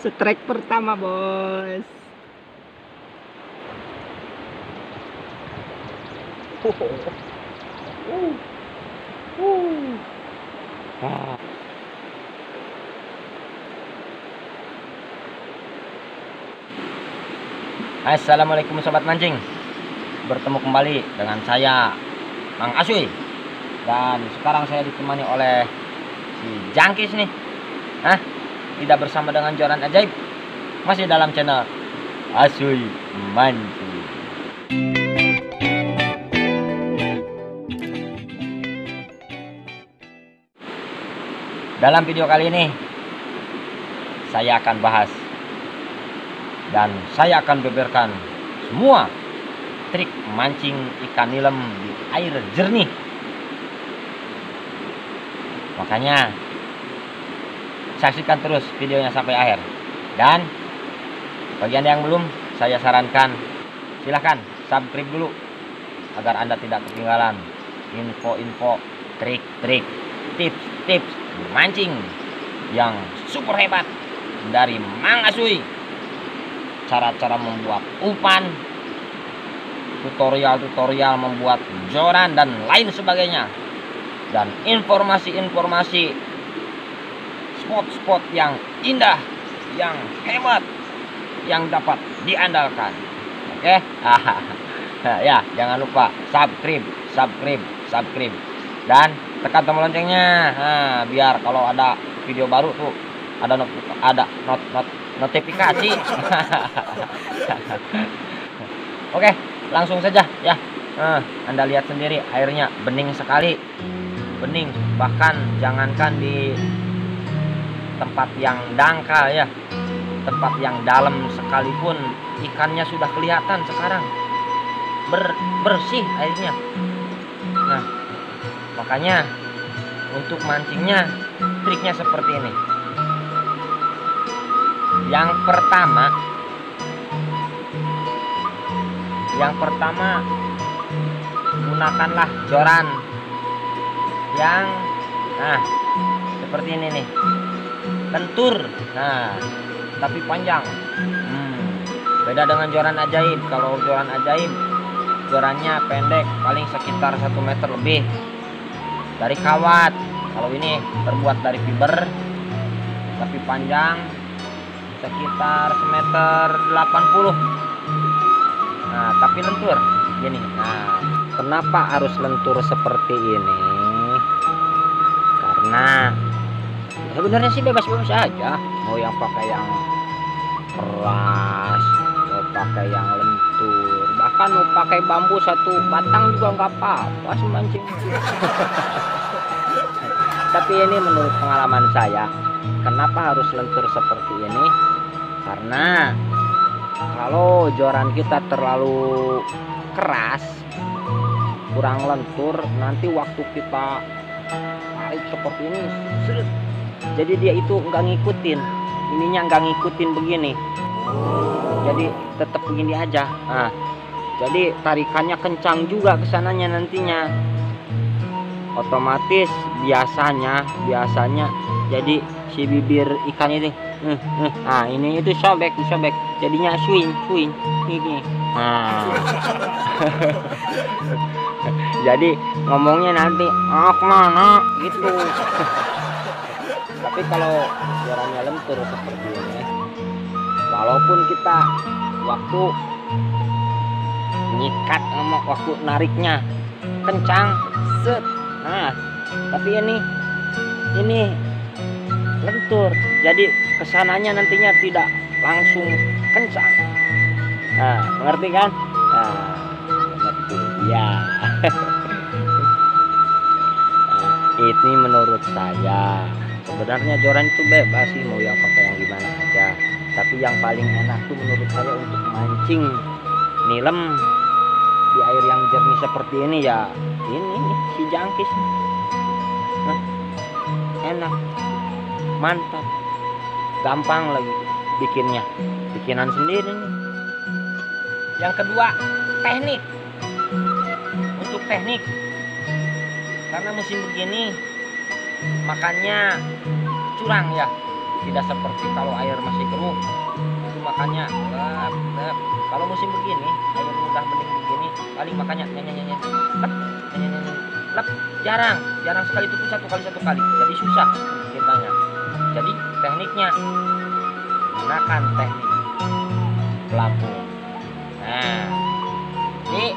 Strike pertama, bos. Assalamualaikum sobat mancing. Bertemu kembali dengan saya Mang Asui. Dan sekarang saya ditemani oleh si Jangkis nih. Tidak bersama dengan joran ajaib. Masih dalam channel Asui Mancing. Dalam video kali ini saya akan bahas dan saya akan beberkan semua trik mancing ikan nilem di air jernih. Makanya saksikan terus videonya sampai akhir. Dan bagi Anda yang belum, saya sarankan silahkan subscribe dulu agar Anda tidak ketinggalan info-info, trik-trik, tips-tips mancing yang super hebat dari Mang Asui. Cara-cara membuat umpan, tutorial-tutorial membuat joran dan lain sebagainya, dan informasi-informasi spot-spot yang indah, yang hebat, yang dapat diandalkan. Oke? Ya, jangan lupa subscribe dan tekan tombol loncengnya. Biar kalau ada video baru tuh ada notifikasi. Oke, langsung saja ya. Anda lihat sendiri airnya bening sekali. Bening, bahkan jangankan di tempat yang dangkal ya, tempat yang dalam sekalipun ikannya sudah kelihatan sekarang. Bersih airnya. Nah, makanya untuk mancingnya triknya seperti ini. Yang pertama gunakanlah joran yang seperti ini nih, lentur, tapi panjang. Beda dengan joran ajaib. Kalau joran ajaib jorannya pendek, paling sekitar 1 meter lebih dari kawat. Kalau ini terbuat dari fiber tapi panjang sekitar 1,80 meter. Tapi lentur gini. Kenapa harus lentur seperti ini? Karena sebenarnya sih bebas-bebas aja, mau yang pakai yang keras, mau pakai yang lentur, bahkan mau pakai bambu 1 batang juga nggak apa-apa sih mancing. Tapi ini menurut pengalaman saya, kenapa harus lentur seperti ini? Karena kalau joran kita terlalu keras, kurang lentur, nanti waktu kita tarik seperti ini, jadi dia itu nggak ngikutin, ininya nggak ngikutin begini, jadi tetap begini aja. Jadi tarikannya kencang juga kesananya nantinya, otomatis biasanya jadi si bibir ikan ini ini itu sobek jadinya swing ini. Jadi ngomongnya nanti mana gitu. Tapi kalau jorannya lentur seperti ini, walaupun kita waktu nyikat sama waktu nariknya kencang tapi ini lentur, jadi kesananya nantinya tidak langsung kencang. Mengerti kan? Mengerti ya. Ini menurut saya, sebenarnya joran itu bebas sih, mau yang pakai yang gimana aja, tapi yang paling enak tuh menurut saya untuk mancing nilem di air yang jernih seperti ini ya, ini si Jangkis. Enak, mantap, gampang lagi bikinan sendiri nih. Yang kedua, teknik. Untuk teknik, karena musim begini makannya curang ya, tidak seperti kalau air masih keruh itu makannya lep, lep. Kalau musim begini air udah bening begini paling makannya nyanyi lep, nyanyi lep. Jarang sekali itu pun satu kali jadi susah kitanya. Jadi tekniknya gunakan teknik pelampung. Nah, ini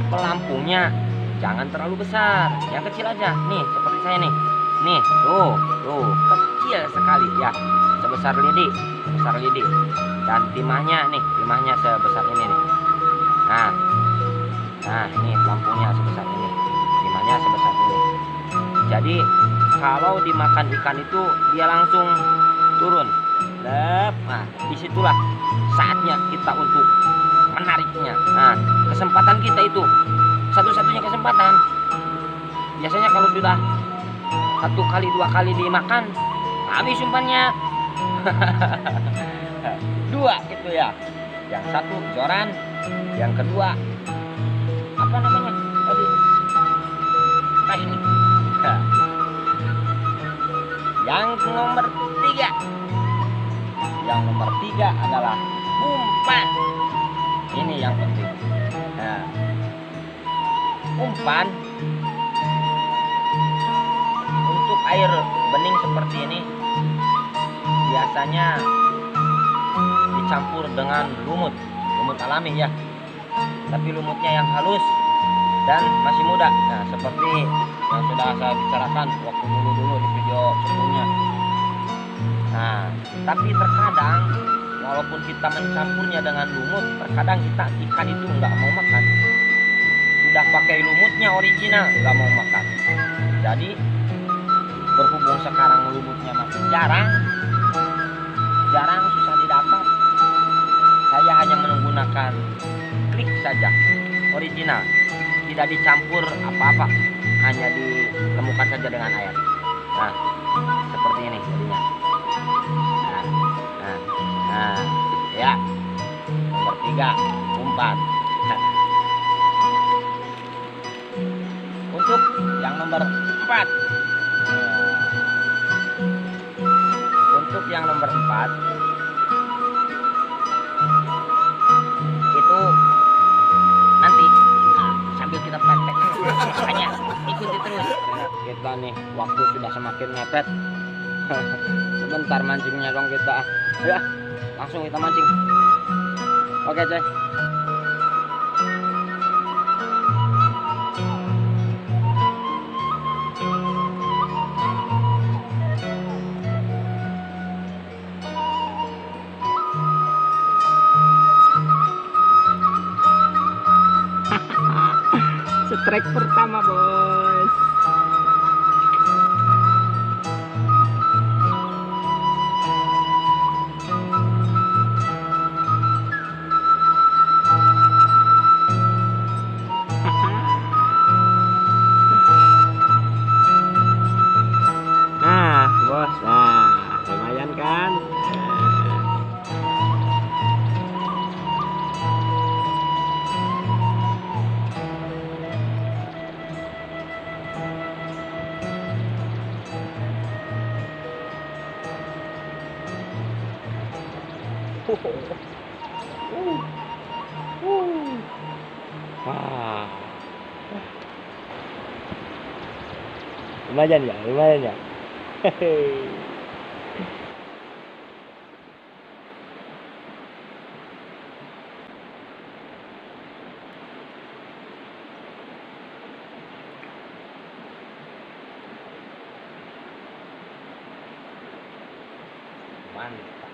pelampungnya jangan terlalu besar, yang kecil aja nih seperti saya nih tuh kecil sekali ya, sebesar lidi dan timahnya sebesar ini nih. Nah ini pelampungnya sebesar ini, timahnya sebesar ini. Jadi kalau dimakan ikan itu dia langsung turun. Nah disitulah saatnya kita untuk menariknya. Nah kesempatan kita itu satu-satunya kesempatan. Biasanya kalau sudah 1 kali 2 kali dimakan habis umpannya. 2 itu ya, yang satu joran, yang kedua apa namanya tadi, teknik. Yang nomor 3 adalah umpan. Ini yang penting. Nah, umpan untuk air bening seperti ini biasanya dicampur dengan lumut alami ya, tapi lumutnya yang halus dan masih muda. Nah seperti yang sudah saya bicarakan waktu dulu di video sebelumnya. Nah tapi terkadang walaupun kita mencampurnya dengan lumut, terkadang ikan itu nggak mau makan. Sudah pakai lumutnya original nggak mau makan. Jadi berhubung sekarang lumutnya masih jarang susah didapat, saya hanya menggunakan klik saja original, tidak dicampur apa-apa, hanya dilemukan saja dengan air. Nah seperti ini jadinya. Nah ya, nomor 3 umpan. Untuk yang nomor 4, itu nanti sambil kita praktek, makanya ikuti terus. Kita nih waktu sudah semakin mepet. Sebentar mancingnya dong kita. Ya langsung kita mancing. Oke coy. Strike pertama bos. Nah bos, nah lumayan kan. Wah. Lumayan ya. Hehehe. Mantap.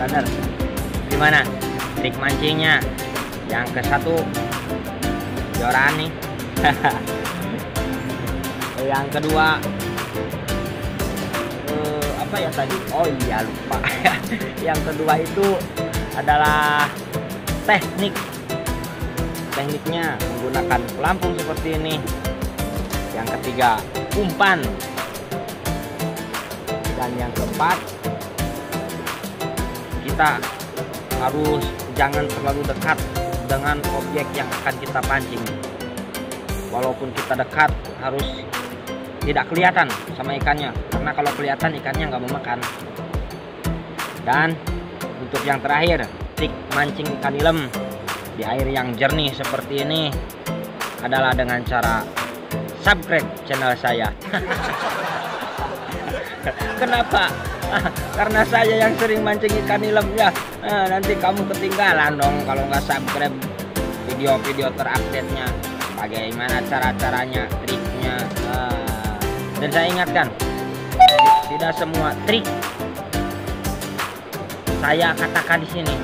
bener. Gimana trik mancingnya? Yang ke satu joran nih. Yang kedua apa ya tadi? Oh iya lupa. Yang kedua itu adalah tekniknya menggunakan pelampung seperti ini. Yang ketiga umpan, dan yang keempat kita harus jangan terlalu dekat dengan objek yang akan kita pancing. Walaupun kita dekat harus tidak kelihatan sama ikannya, karena kalau kelihatan ikannya nggak mau makan. Dan untuk yang terakhir, trik mancing ikan nilem di air yang jernih seperti ini adalah dengan cara subscribe channel saya. Kenapa? Karena saya yang sering mancing ikan nilem ya. Nanti kamu ketinggalan dong kalau nggak subscribe video-video terupdate-nya. Bagaimana cara-caranya, triknya. Dan saya ingatkan, tidak semua trik saya katakan di sini.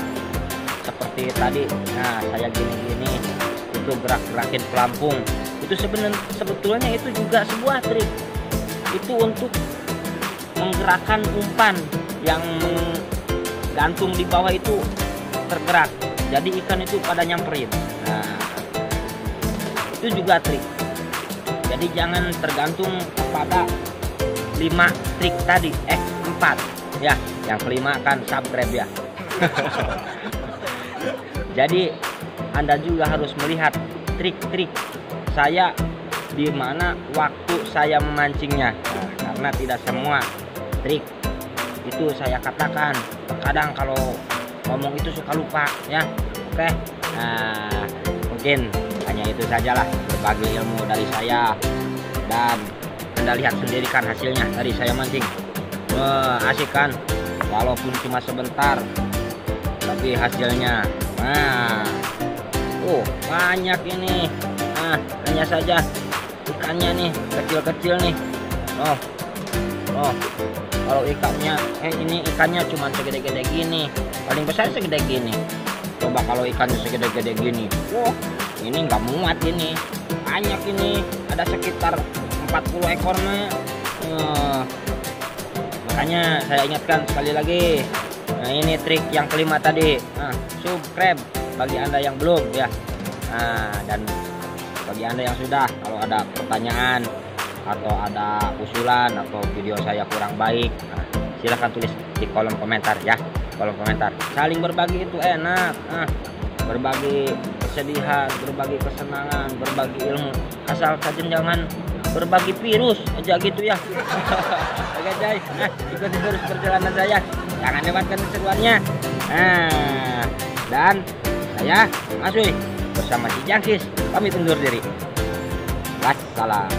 Seperti tadi, nah saya gini-gini, itu gerak-gerakin pelampung. Itu sebetulnya itu juga sebuah trik. Itu untuk menggerakkan umpan yang gantung di bawah itu tergerak. Jadi ikan itu pada nyamperin. Nah, itu juga trik. Jadi jangan tergantung kepada 5 trik tadi, 4 ya. Yang kelima kan subscribe ya. Jadi Anda juga harus melihat trik-trik saya di mana waktu saya memancingnya. Nah, karena tidak semua trik itu saya katakan. Kadang kalau ngomong itu suka lupa ya. Oke. Nah, mungkin hanya itu sajalah berbagi ilmu dari saya, dan Anda lihat sendiri kan hasilnya tadi saya mancing. Asik kan, walaupun cuma sebentar tapi hasilnya banyak ini. Hanya saja ikannya nih kecil-kecil nih. Kalau ikannya ini ikannya cuma segede-gede gini, paling besar segede gini. Coba kalau ikannya segede-gede gini, ini nggak muat ini. Banyak ini, ada sekitar 40 ekornya. Makanya saya ingatkan sekali lagi. Nah, ini trik yang kelima tadi. Subscribe bagi Anda yang belum ya. Dan bagi Anda yang sudah, kalau ada pertanyaan atau ada usulan atau video saya kurang baik, silahkan tulis di kolom komentar ya. Kolom komentar. Saling berbagi itu enak. Berbagi kesedihan, berbagi kesenangan, berbagi ilmu. Asal saja jangan berbagi virus aja gitu ya. Oke guys, ikuti terus perjalanan saya, jangan lewatkan keseruannya. Dan saya Mas Uy bersama si Jangkis pamit undur diri. Wassalam.